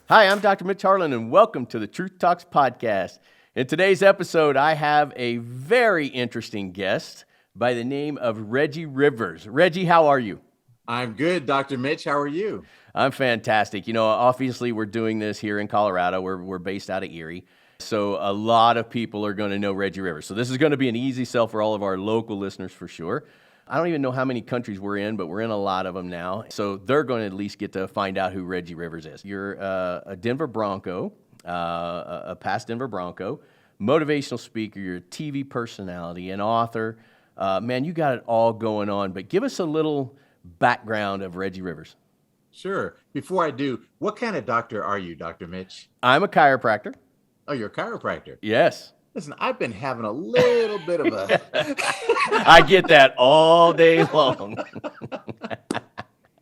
Hi, I'm Dr. Mitch Harlan, and welcome to the Truth Talks podcast. In today's episode, I have a very interesting guest by the name of Reggie Rivers. Reggie, how are you? I'm good, Dr. Mitch. How are you? I'm fantastic. You know, obviously, we're doing this here in Colorado. We're based out of Erie. So a lot of people are going to know Reggie Rivers. So this is going to be an easy sell for all of our local listeners for sure. I don't even know how many countries we're in, but we're in a lot of them now. So they're going to at least get to find out who Reggie Rivers is. You're a Denver Bronco, a past Denver Bronco, motivational speaker, you're a TV personality, an author. Man, you got it all going on. But give us a little background of Reggie Rivers. Sure. Before I do, what kind of doctor are you, Dr. Mitch? I'm a chiropractor. Oh, you're a chiropractor. Yes. Listen, I've been having a little bit of a... I get that all day long.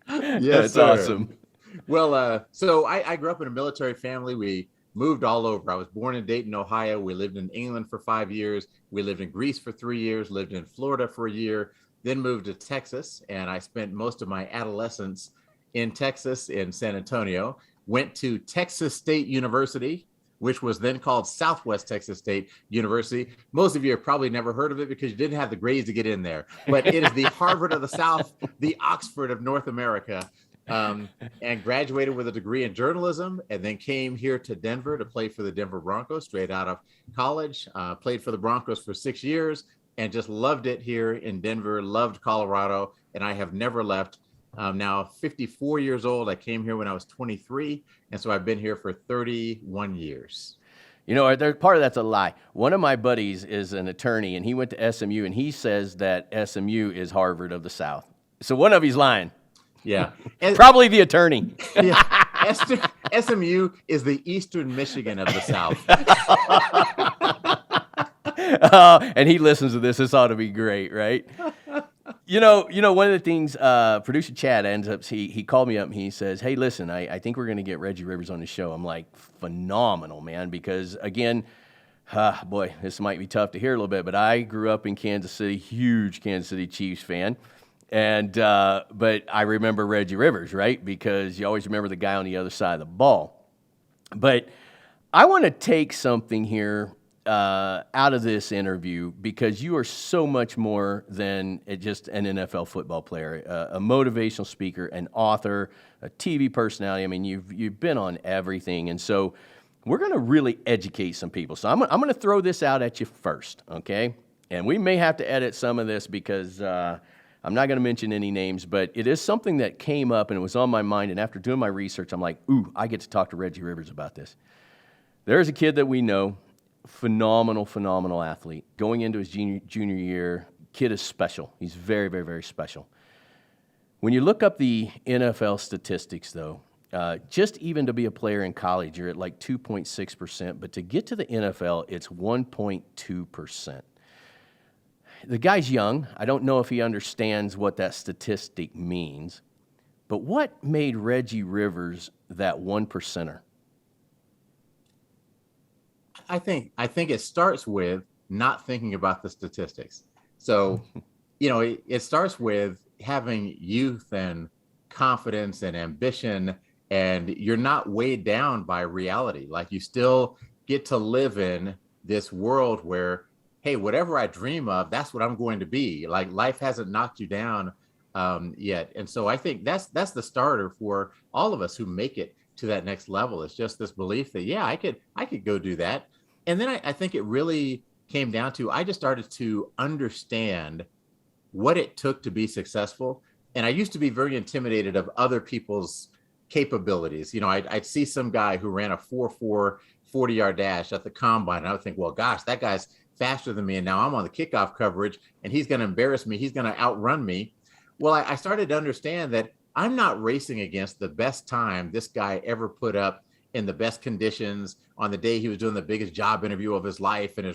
Yes, That's awesome. Well, so I grew up in a military family. We moved all over. I was born in Dayton, Ohio. We lived in England for 5 years. We lived in Greece for 3 years, lived in Florida for a year, then moved to Texas. And I spent most of my adolescence in Texas, in San Antonio. Went to Texas State University, which was then called Southwest Texas State University. Most of you have probably never heard of it because you didn't have the grades to get in there. But it is the Harvard of the South, the Oxford of North America, and graduated with a degree in journalism, and then came here to Denver to play for the Denver Broncos straight out of college. Played for the Broncos for 6 years and just loved it here in Denver, loved Colorado, and I have never left. Now 54 years old. I came here when I was 23, and so I've been here for 31 years. You know, part of that's a lie. One of my buddies is an attorney, and he went to SMU, and he says that SMU is Harvard of the South. So one of he's lying. Yeah. Probably the attorney. Yeah. SMU is the Eastern Michigan of the South. And he listens to this. This ought to be great, right? You know, one of the things, producer Chad ends up, he called me up and he says, hey, listen, I think we're going to get Reggie Rivers on the show. I'm like, phenomenal, man, because again, boy, this might be tough to hear a little bit, but I grew up in Kansas City, huge Kansas City Chiefs fan. And, but I remember Reggie Rivers, right? Because you always remember the guy on the other side of the ball. But I want to take something here out of this interview because you are so much more than just an NFL football player, a motivational speaker, an author, a TV personality. I mean, you've been on everything, and so we're going to really educate some people. So I'm going to throw this out at you first, okay? And we may have to edit some of this because I'm not going to mention any names, but it is something that came up and it was on my mind. And after doing my research, I'm like, ooh, I get to talk to Reggie Rivers about this. There's a kid that we know. Phenomenal athlete. Going into his junior year, kid is special. He's very, very, very special. When you look up the NFL statistics, though, just even to be a player in college, you're at like 2.6%, but to get to the NFL, it's 1.2%. The guy's young. I don't know if he understands what that statistic means, but what made Reggie Rivers that 1%er? I think it starts with not thinking about the statistics. So, it starts with having youth and confidence and ambition, and you're not weighed down by reality. Like you still get to live in this world where, hey, whatever I dream of, that's what I'm going to be. Like life hasn't knocked you down yet. And so I think that's the starter for all of us who make it to that next level. It's just this belief that, yeah, I could go do that. And then I think it really came down to, I just started to understand what it took to be successful. And I used to be very intimidated of other people's capabilities. I'd see some guy who ran a 4.4 40-yard dash at the combine, and I would think, well, gosh, that guy's faster than me. And now I'm on the kickoff coverage and he's going to embarrass me. He's going to outrun me. Well, I started to understand that I'm not racing against the best time this guy ever put up in the best conditions on the day he was doing the biggest job interview of his life, and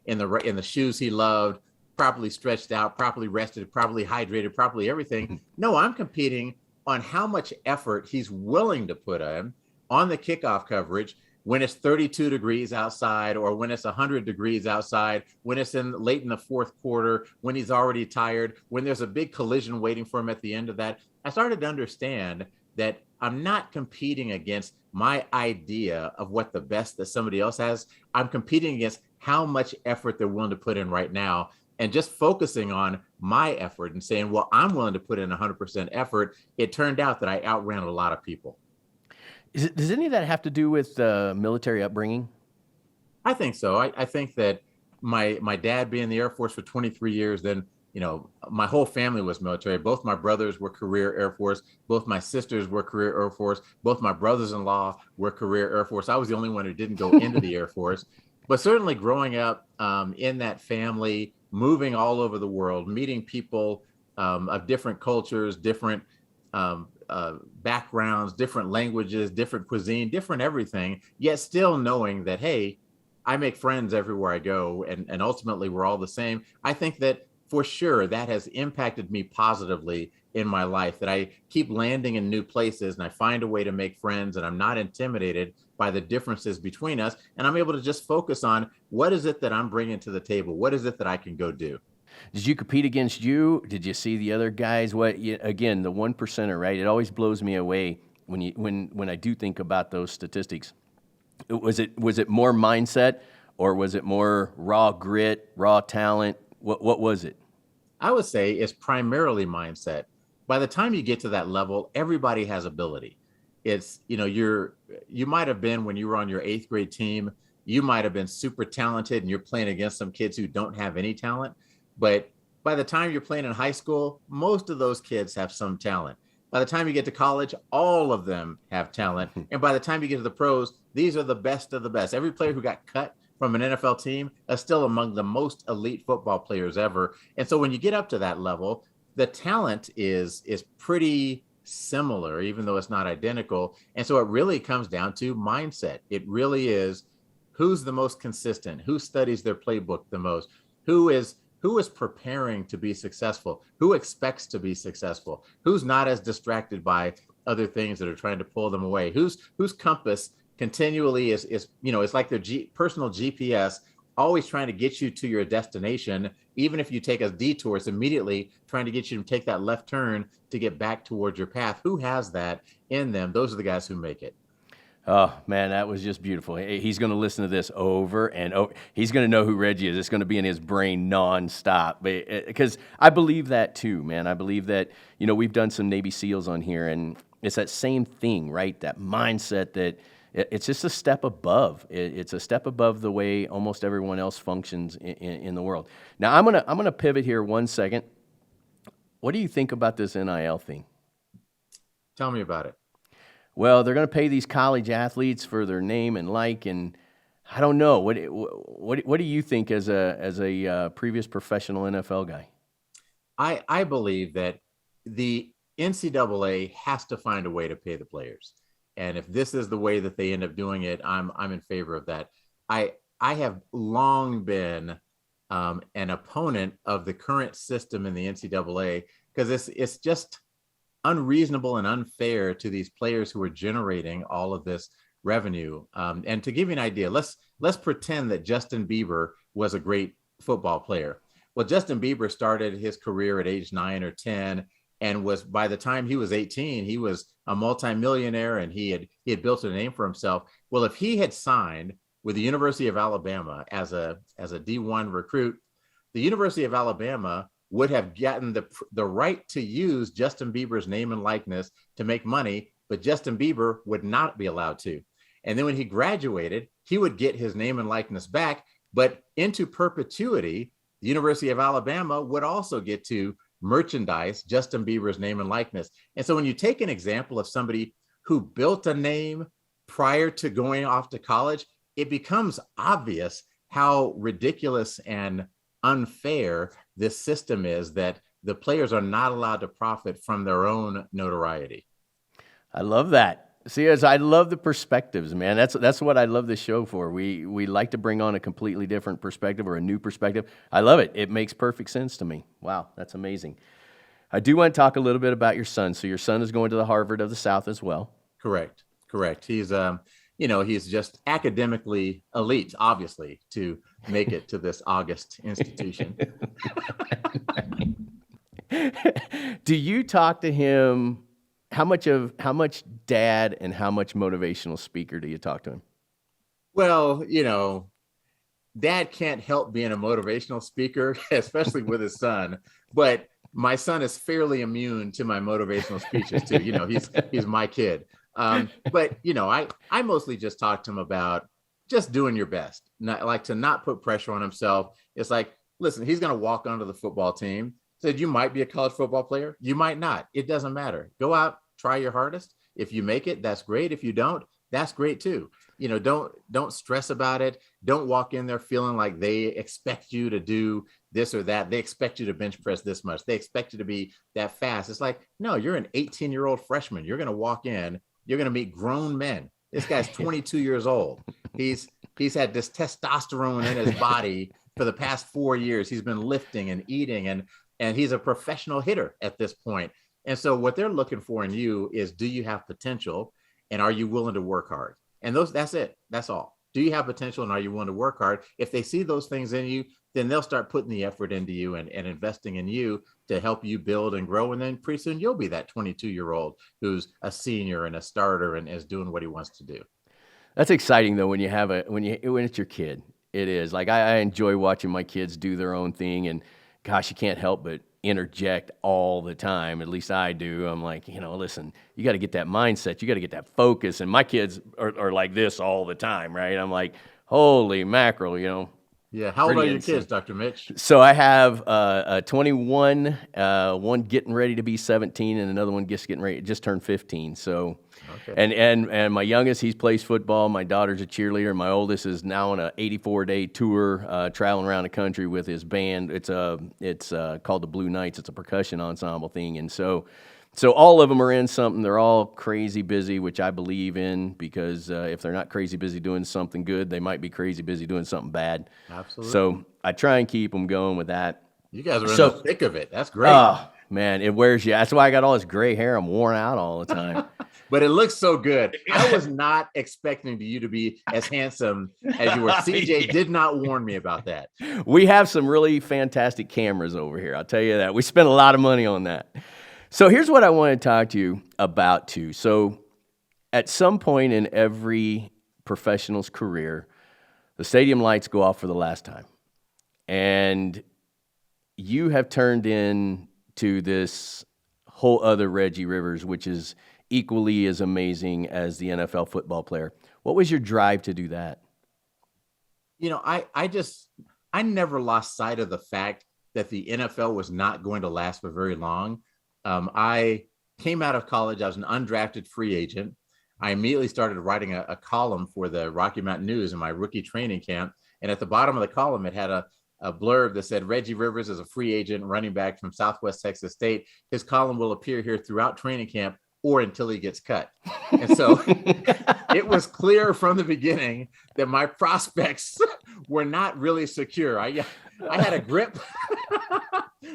in the shoes he loved, properly stretched out, properly rested, properly hydrated, properly everything. No, I'm competing on how much effort he's willing to put on the kickoff coverage when it's 32 degrees outside, or when it's 100 degrees outside, when it's late in the fourth quarter, when he's already tired, when there's a big collision waiting for him at the end of that. I started to understand that I'm not competing against my idea of what the best that somebody else has. I'm competing against how much effort they're willing to put in right now, and just focusing on my effort and saying, well, I'm willing to put in 100% effort. It turned out that I outran a lot of people. Does any of that have to do with military upbringing? I think so. I think that my dad being in the Air Force for 23 years, then my whole family was military. Both my brothers were career Air Force. Both my sisters were career Air Force. Both my brothers-in-law were career Air Force. I was the only one who didn't go into the Air Force. But certainly growing up in that family, moving all over the world, meeting people of different cultures, different backgrounds, different languages, different cuisine, different everything, yet still knowing that, hey, I make friends everywhere I go, and ultimately we're all the same. I think that for sure that has impacted me positively in my life, that I keep landing in new places and I find a way to make friends, and I'm not intimidated by the differences between us. And I'm able to just focus on what is it that I'm bringing to the table? What is it that I can go do? Did you compete against you? Did you see the other guys? Again, the 1%er, right? It always blows me away when I do think about those statistics. Was it more mindset, or was it more raw grit, raw talent? What was it? I would say it's primarily mindset. By the time you get to that level, everybody has ability. It's, you might have been, when you were on your eighth grade team, you might have been super talented and you're playing against some kids who don't have any talent. But by the time you're playing in high school, most of those kids have some talent. By the time you get to college, all of them have talent. And by the time you get to the pros, these are the best of the best. Every player who got cut from an NFL team is still among the most elite football players ever. And so when you get up to that level, the talent is pretty similar, even though it's not identical. And so it really comes down to mindset. It really is, who's the most consistent, who studies their playbook the most, who is preparing to be successful, who expects to be successful, who's not as distracted by other things that are trying to pull them away, whose compass continually is it's like their personal GPS, always trying to get you to your destination. Even if you take a detour, it's immediately trying to get you to take that left turn to get back towards your path. Who has that in them? Those are the guys who make it. Oh, man, that was just beautiful. He's going to listen to this over and over. He's going to know who Reggie is. It's going to be in his brain nonstop. Because I believe that too, man. I believe that, we've done some Navy SEALs on here, and it's that same thing, right? That mindset that it's just a step above. It's a step above the way almost everyone else functions in the world. Now, I'm gonna pivot here 1 second. What do you think about this NIL thing? Tell me about it. Well, they're going to pay these college athletes for their name and and I don't know. What do you think as a previous professional NFL guy? I believe that the NCAA has to find a way to pay the players, and if this is the way that they end up doing it, I'm in favor of that. I have long been an opponent of the current system in the NCAA, because it's just unreasonable and unfair to these players who are generating all of this revenue. And to give you an idea, let's pretend that Justin Bieber was a great football player. Well, Justin Bieber started his career at age 9 or 10, and by the time he was 18, he was a multimillionaire, and he had built a name for himself. Well, if he had signed with the University of Alabama as a D1 recruit, the University of Alabama would have gotten the right to use Justin Bieber's name and likeness to make money, but Justin Bieber would not be allowed to. And then when he graduated, he would get his name and likeness back, but into perpetuity, the University of Alabama would also get to merchandise Justin Bieber's name and likeness. And so when you take an example of somebody who built a name prior to going off to college, it becomes obvious how ridiculous and unfair this system is, that the players are not allowed to profit from their own notoriety. I love that. See, as I love the perspectives, man. That's what I love this show for. We like to bring on a completely different perspective, or a new perspective. I love it. It makes perfect sense to me. Wow, that's amazing. I do want to talk a little bit about your son. So your son is going to the Harvard of the South as well. Correct. He's he's just academically elite, obviously, to make it to this August institution. Do you talk to him? how much dad and how much motivational speaker do you talk to him? Well, dad can't help being a motivational speaker, especially with his son. But my son is fairly immune to my motivational speeches too. He's my kid. But I mostly just talk to him about just doing your best, not put pressure on himself. It's like, listen, he's going to walk onto the football team. Said you might be a college football player, you might not. It doesn't matter. Go out, try your hardest. If you make it, that's great. If you don't, that's great too. Don't stress about it. Don't walk in there feeling like they expect you to do this or that. They expect you to bench press this much. They expect you to be that fast. It's like, no, you're an 18-year-old freshman. You're going to walk in, you're going to meet grown men. This guy's 22 years old. He's had this testosterone in his body for the past 4 years. He's been lifting and eating, and he's a professional hitter at this point. And so what they're looking for in you is, do you have potential, and are you willing to work hard? And that's it. That's all. Do you have potential, and are you willing to work hard? If they see those things in you, then they'll start putting the effort into you and investing in you to help you build and grow. And then pretty soon you'll be that 22-year-old who's a senior and a starter and is doing what he wants to do. That's exciting though when it's your kid. It is. Like I enjoy watching my kids do their own thing, and gosh, you can't help but interject all the time. At least I do. I'm like, listen, you got to get that mindset. You got to get that focus. And my kids are like this all the time, right? I'm like, holy mackerel, Yeah. How old are your kids, Dr. Mitch? So I have a 21, one getting ready to be 17, and another one just turned 15. So, okay. And my youngest, he plays football. My daughter's a cheerleader. My oldest is now on a 84-day tour, traveling around the country with his band. It's called the Blue Knights. It's a percussion ensemble thing, and so all of them are in something. They're all crazy busy, which I believe in, because if they're not crazy busy doing something good, they might be crazy busy doing something bad. Absolutely. So I try and keep them going with that. You guys are in the thick of it. That's great. Oh, man, it wears you. That's why I got all this gray hair. I'm worn out all the time. But it looks so good. I was not expecting you to be as handsome as you were. CJ did not warn me about that. We have some really fantastic cameras over here. I'll tell you that. We spent a lot of money on that. So here's what I want to talk to you about too. So at some point in every professional's career, the stadium lights go off for the last time. And you have turned into this whole other Reggie Rivers, which is equally as amazing as the NFL football player. What was your drive to do that? I never lost sight of the fact that the NFL was not going to last for very long. I came out of college. I was an undrafted free agent. I immediately started writing a column for the Rocky Mountain News in my rookie training camp. And at the bottom of the column, it had a blurb that said, Reggie Rivers is a free agent running back from Southwest Texas State. His column will appear here throughout training camp or until he gets cut. And so it was clear from the beginning that my prospects were not really secure. I had a grip,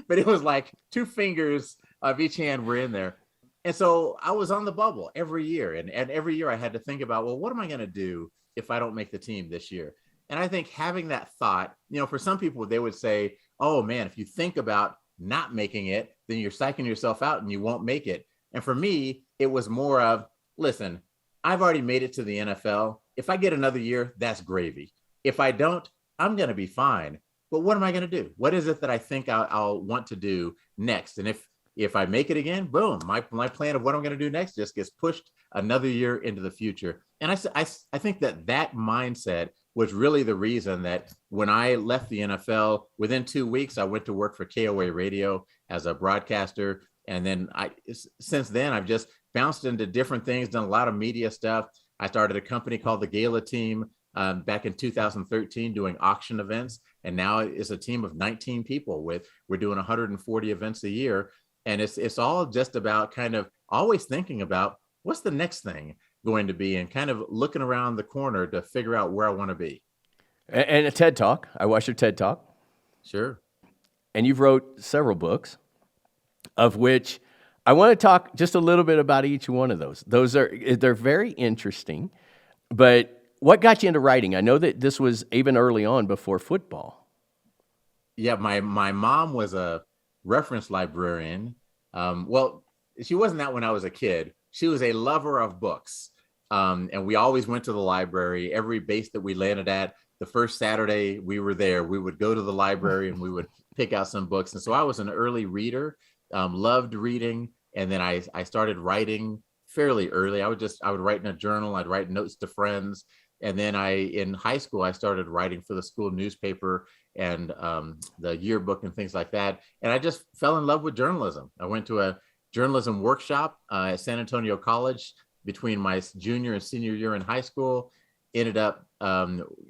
but it was like 2 fingers of each hand were in there. And so I was on the bubble every year. And every year I had to think about, well, what am I going to do if I don't make the team this year? And I think having that thought, for some people, they would say, oh man, if you think about not making it, then you're psyching yourself out and you won't make it. And for me, it was more of, listen, I've already made it to the NFL. If I get another year, that's gravy. If I don't, I'm going to be fine. But what am I going to do? What is it that I think I'll want to do next? And if I make it again, boom, my plan of what I'm going to do next just gets pushed another year into the future. And I think that mindset was really the reason that when I left the NFL, within 2 weeks, I went to work for KOA Radio as a broadcaster. And then since then, I've just bounced into different things, done a lot of media stuff. I started a company called the Gala Team back in 2013 doing auction events. And now it's a team of 19 people. We're doing 140 events a year. And it's all just about kind of always thinking about what's the next thing going to be and kind of looking around the corner to figure out where I want to be. And a TED Talk. I watched your TED Talk. Sure. And you've wrote several books, of which I want to talk just a little bit about each one of those. They're very interesting. But what got you into writing? I know that this was even early on before football. Yeah, my mom was a reference librarian. Well, she wasn't that when I was a kid. She was a lover of books. And we always went to the library. Every base that we landed at, the first Saturday we were there, we would go to the library and we would pick out some books. And so I was an early reader, loved reading. And then I started writing fairly early. I would write in a journal. I'd write notes to friends. And then in high school, I started writing for the school newspaper and the yearbook and things like that. And I just fell in love with journalism. I went to a journalism workshop at San Antonio College between my junior and senior year in high school, ended up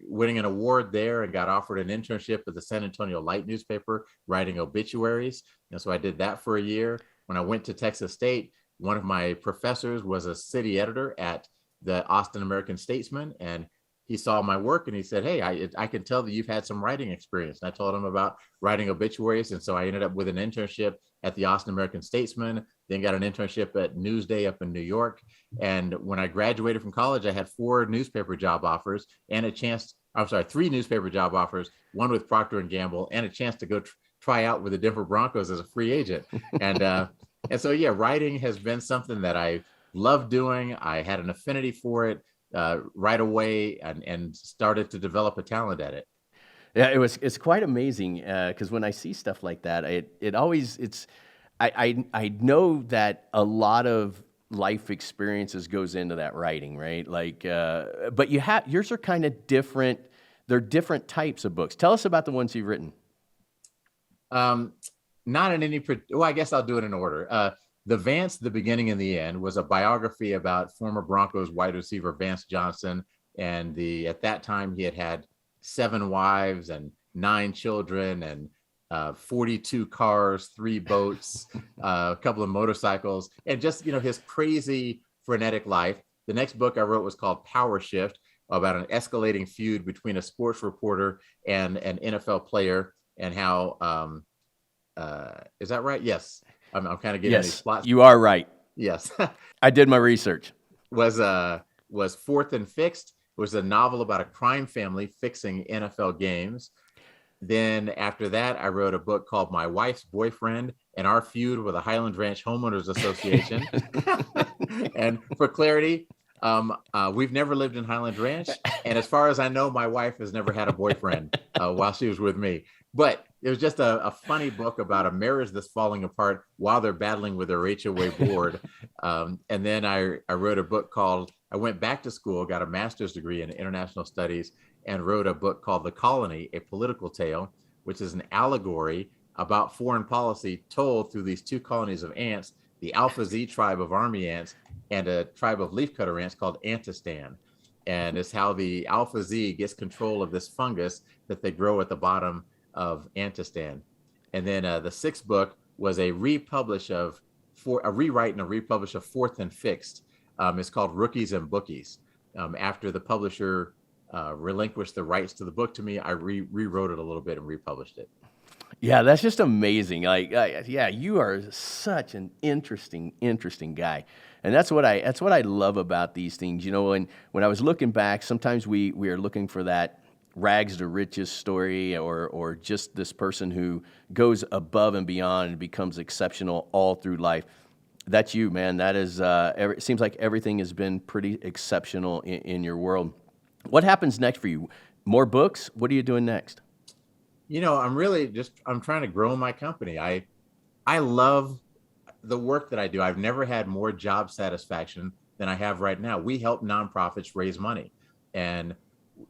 winning an award there and got offered an internship at the San Antonio Light newspaper, writing obituaries. And so I did that for a year. When I went to Texas State, one of my professors was a city editor at the Austin American Statesman, and he saw my work and he said, "Hey, I can tell that you've had some writing experience." And I told him about writing obituaries. And so I ended up with an internship at the Austin American Statesman, then got an internship at Newsday up in New York. And when I graduated from college, I had 3 newspaper job offers, one with Procter and Gamble, and a chance to go try out with the Denver Broncos as a free agent. And so, yeah, writing has been something that I love doing. I had an affinity for it right away and started to develop a talent at it. Yeah, it's quite amazing because when I see stuff like that, I know that a lot of life experiences goes into that writing, right? Like, but yours are kind of different. They're different types of books. Tell us about the ones you've written. Not in any, well, I guess I'll do it in order. The Vance, the Beginning and the End was a biography about former Broncos wide receiver Vance Johnson. And at that time he had 7 wives and 9 children and 42 cars, 3 boats, a couple of motorcycles, and just, his crazy frenetic life. The next book I wrote was called Powershift, about an escalating feud between a sports reporter and an NFL player, and how, is that right? Yes. I'm kind of getting these plots. You are right. Yes. I did my research. Was Fourth and Fixed. It was a novel about a crime family fixing NFL games. Then after that, I wrote a book called My Wife's Boyfriend and Our Feud with the Highland Ranch Homeowners Association. And for clarity, we've never lived in Highland Ranch. And as far as I know, my wife has never had a boyfriend while she was with me. But it was just a funny book about a marriage that's falling apart while they're battling with their HOA board. And then I wrote a book called, I went back to school, got a master's degree in international studies, and wrote a book called The Colony, A Political Tale, which is an allegory about foreign policy told through these 2 colonies of ants, the Alpha Z tribe of army ants and a tribe of leafcutter ants called Antistan. And it's how the Alpha Z gets control of this fungus that they grow at the bottom of Antistan. And then the 6th book was a rewrite and a republish of Fourth and Fixed. It's called Rookies and Bookies. After the publisher relinquished the rights to the book to me, I rewrote it a little bit and republished it. Yeah, that's just amazing. Like, you are such an interesting guy, and that's what I love about these things. When I was looking back, sometimes we are looking for that rags to riches story, or just this person who goes above and beyond and becomes exceptional all through life. That's you, man. That is. It seems like everything has been pretty exceptional in your world. What happens next for you? More books? What are you doing next? I'm trying to grow my company. I love the work that I do. I've never had more job satisfaction than I have right now. We help nonprofits raise money, and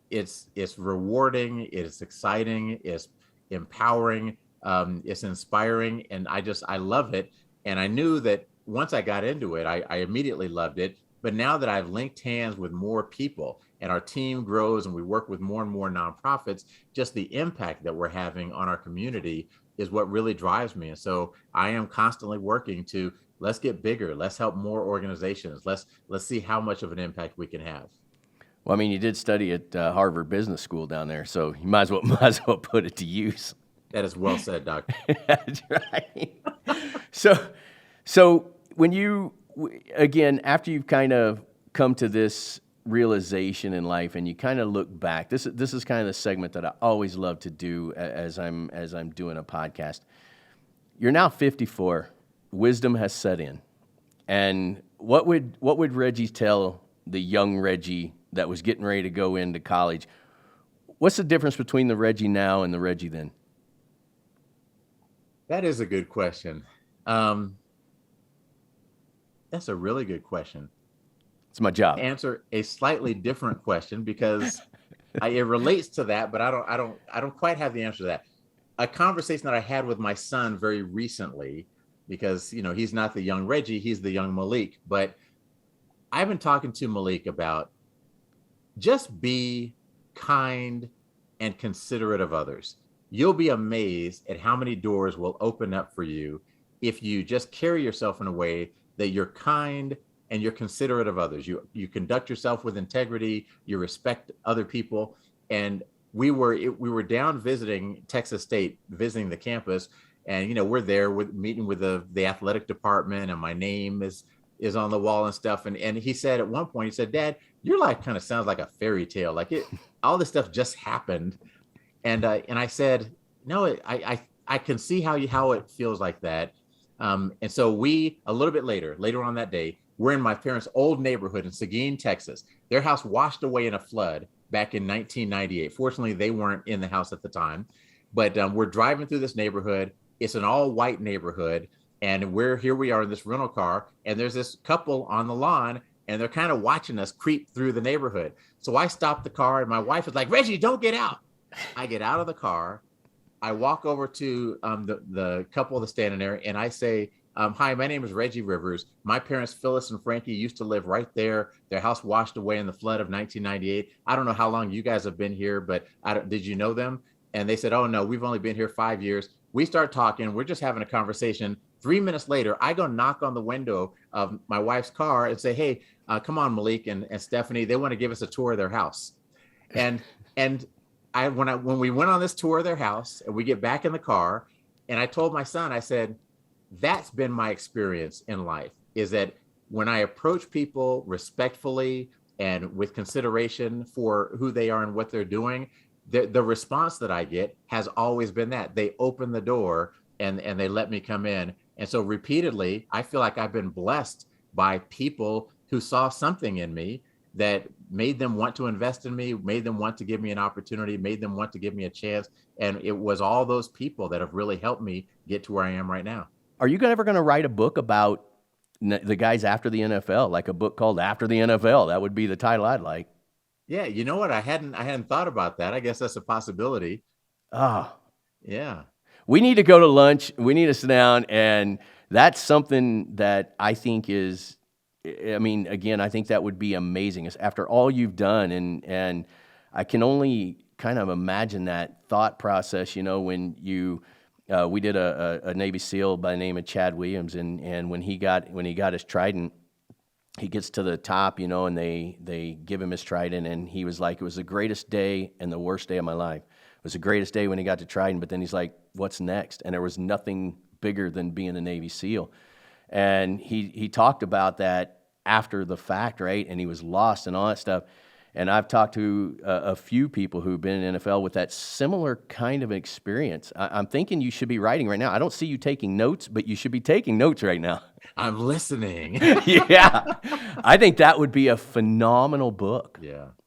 it's rewarding, it's exciting, it's empowering, it's inspiring, and I love it. And I knew that once I got into it, I immediately loved it. But now that I've linked hands with more people and our team grows and we work with more and more nonprofits, just the impact that we're having on our community is what really drives me. And so I am constantly working to, let's get bigger, let's help more organizations, let's see how much of an impact we can have. Well, I mean, you did study at Harvard Business School down there, so you might as well put it to use. That is well said, Doc. That's right. So when you, again, after you've kind of come to this realization in life and you kind of look back, this is kind of the segment that I always love to do as I'm doing a podcast. You're now 54. Wisdom has set in. And what would Reggie tell the young Reggie that was getting ready to go into college? What's the difference between the Reggie now and the Reggie then? That is a good question. Um, that's a really good question. It's my job. Answer a slightly different question because it relates to that, but I don't quite have the answer to that. A conversation that I had with my son very recently, because he's not the young Reggie, he's the young Malik. But I've been talking to Malik about just be kind and considerate of others. You'll be amazed at how many doors will open up for you if you just carry yourself in a way that you're kind and you're considerate of others. You conduct yourself with integrity, you respect other people. And we were down visiting Texas State, visiting the campus, and we're there with meeting with the athletic department, and my name is on the wall and stuff. And he said at one point, he said, "Dad, your life kind of sounds like a fairy tale. Like all this stuff just happened." And I said, "No, I can see how it feels like that." And so we, a little bit later on that day, we're in my parents' old neighborhood in Seguin, Texas. Their house washed away in a flood back in 1998. Fortunately, they weren't in the house at the time, but we're driving through this neighborhood. It's an all white neighborhood. And here we are in this rental car, and there's this couple on the lawn, and they're kind of watching us creep through the neighborhood. So I stopped the car, and my wife was like, "Reggie, don't get out." I get out of the car. I walk over to the couple that's standing there, and I say, "Hi, my name is Reggie Rivers. My parents, Phyllis and Frankie, used to live right there. Their house washed away in the flood of 1998. I don't know how long you guys have been here, but did you know them?" And they said, "Oh, no, we've only been here 5 years." We start talking. We're just having a conversation. 3 minutes later, I go knock on the window of my wife's car and say, "Hey, come on, Malik and Stephanie. They want to give us a tour of their house." And when we went on this tour of their house, and we get back in the car, and I told my son, I said, "That's been my experience in life, is that when I approach people respectfully and with consideration for who they are and what they're doing, the response that I get has always been that they open the door and they let me come in." And so repeatedly, I feel like I've been blessed by people who saw something in me that made them want to invest in me, made them want to give me an opportunity, made them want to give me a chance. And it was all those people that have really helped me get to where I am right now. Are you ever going to write a book about the guys after the NFL, like a book called After the NFL? That would be the title I'd like. Yeah, you know what? I hadn't thought about that. I guess that's a possibility. Ah, yeah. We need to go to lunch. We need to sit down, and that's something that I think is. I mean, again, I think that would be amazing. After all you've done, and I can only kind of imagine that thought process. When we did a Navy SEAL by the name of Chad Williams, and when he got his trident, he gets to the top, and they give him his trident, and he was like, "It was the greatest day and the worst day of my life." It was the greatest day when he got to trident, but then he's like, "What's next?" And there was nothing bigger than being a Navy SEAL. And he talked about that after the fact, right? And he was lost and all that stuff. And I've talked to a few people who've been in NFL with that similar kind of experience. I'm thinking you should be writing right now. I don't see you taking notes, but you should be taking notes right now. I'm listening. Yeah. I think that would be a phenomenal book.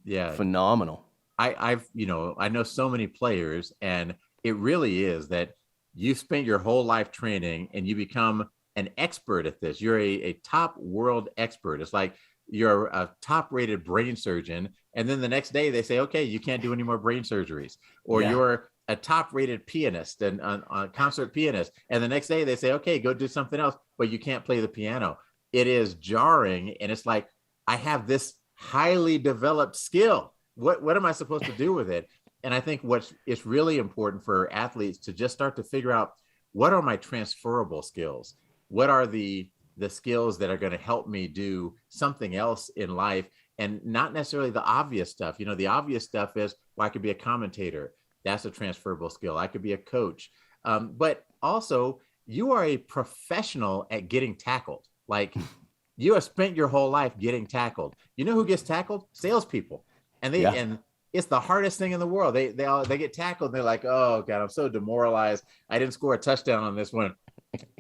Yeah. Phenomenal. I know so many players, and it really is that you spent your whole life training and you become an expert at this. You're a top world expert. It's like you're a top rated brain surgeon, and then the next day they say, "Okay, you can't do any more brain surgeries." Or you're a top rated pianist and a concert pianist, and the next day they say, "Okay, go do something else, but you can't play the piano." It is jarring, and it's like, I have this highly developed skill. What am I supposed to do with it? And I think it's really important for athletes to just start to figure out, what are my transferable skills? What are the skills that are going to help me do something else in life, and not necessarily the obvious stuff. The obvious stuff is, well, I could be a commentator. That's a transferable skill. I could be a coach. But also, you are a professional at getting tackled. Like, you have spent your whole life getting tackled. You know who gets tackled? Salespeople. And it's the hardest thing in the world. They get tackled and they're like, "Oh God, I'm so demoralized. I didn't score a touchdown on this one."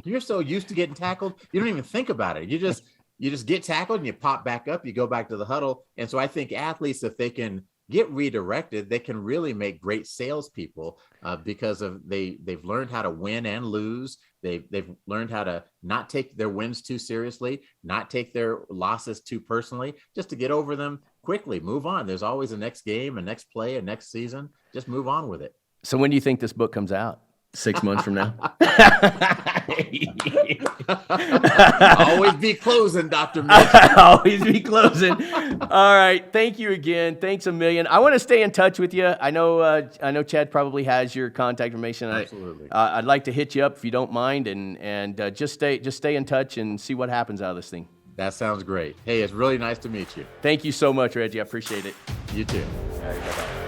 You're so used to getting tackled, you don't even think about it. You just you just get tackled and you pop back up, you go back to the huddle. And so I think athletes, if they can get redirected, they can really make great salespeople because they've learned how to win and lose. They've learned how to not take their wins too seriously, not take their losses too personally, just to get over them quickly, move on. There's always a next game, a next play, a next season. Just move on with it. So when do you think this book comes out? 6 months from now? Always be closing, Dr. Mitch. Always be closing. All right. Thank you again. Thanks a million. I want to stay in touch with you. I know Chad probably has your contact information. Absolutely. I'd like to hit you up if you don't mind, and just stay in touch and see what happens out of this thing. That sounds great. Hey, it's really nice to meet you. Thank you so much, Reggie. I appreciate it. You too. All right. Bye-bye.